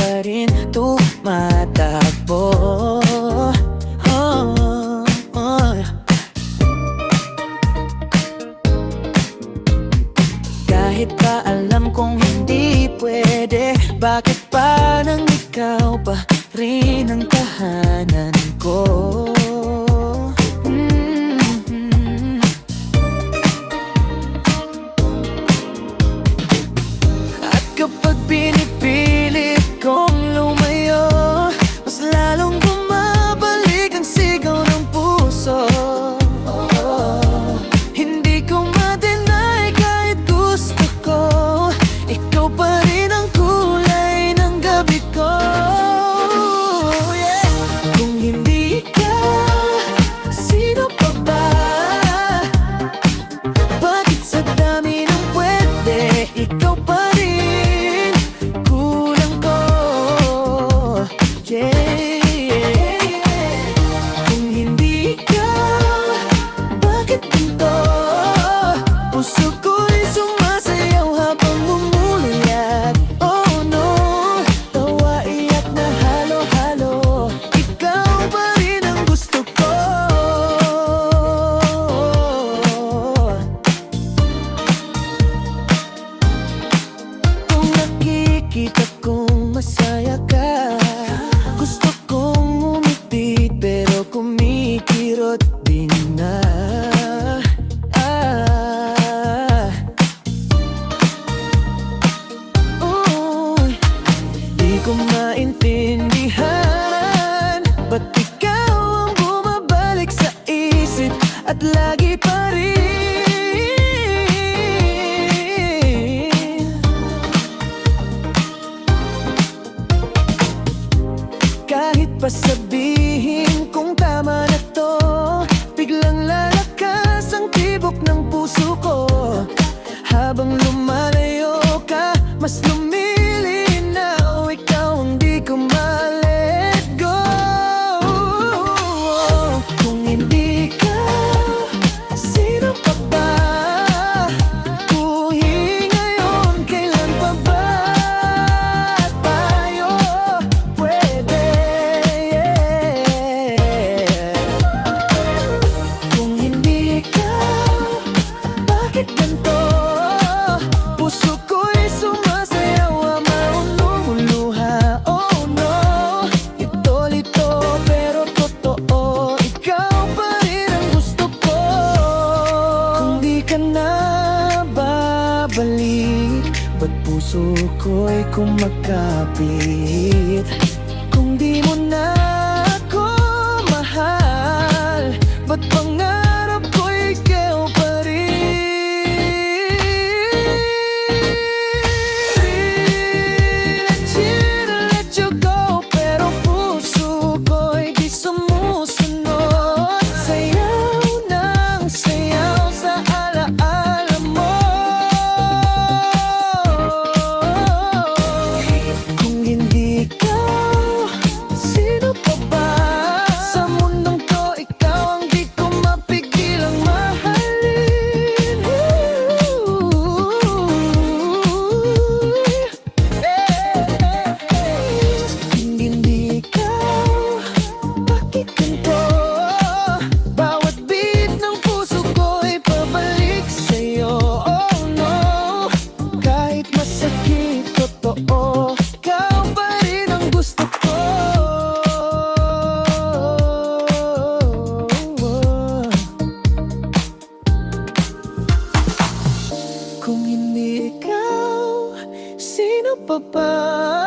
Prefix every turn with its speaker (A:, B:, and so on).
A: pa rin tumatakbo. Kahit pa alam kong hindi pwede, bakit pa nang ikaw pa rin ang tahanan ko? At kapag pinipilit kong lumayo, mas lalong bumabalik ang sigaw ng puso. Hindi ko ma-deny kahit gusto ko, ikaw pa rin ang kulay ng gabi ko. Kung hindi ka, sino pa ba? Bakit sa dami ng pwede, ikaw pa rin kulang ko? Kung hindi ka, bakit ganito? Puso ko'y sumasayaw habang mumuliyat. Oh no, tawa, iyak na halo-halo, ikaw pa rin ang gusto ko. Kung nakikita kong masaya ka, gusto kong umiti pero kumikirot din na. Di ko maintindihan, ba't ikaw ang bumabalik sa isip at lagi pa rin? Kahit pa sabihin kung tama na to, biglang lalakas ang tibok ng puso ko. Habang lumalayo ka, mas lumilinaw, ikaw ang di ko ma-let go. Kung hindi ka, sino pa ba? Buhay ngayon, kailan pa ba tayo pwede? Kung hindi ka, bakit ganito? Puso ko'y sumasayaw, amaon lumuluha. Oh no, ito lito pero totoo, ikaw pa rin ang gusto ko. Kung di ka na babalik, ba't puso ko'y kumakapit? Kung di mo na ako mahal, ba't pangarap ko'y ikaw pa rin? Let you go, pero puso ko'y di sumusunod. Sayaw ng sayaw sa alaala mo. Kung hindi ka, sino pa ba? Sa mundong to, ikaw ang di ko mapigilang mahalin. Kung hindi ka, bakit ganito? Bawat beat ng puso ko'y pabalik sa'yo. Oh no, kahit masakit, totoo, ikaw pa rin ang gusto ko. Kung hindi ikaw, sino pa ba?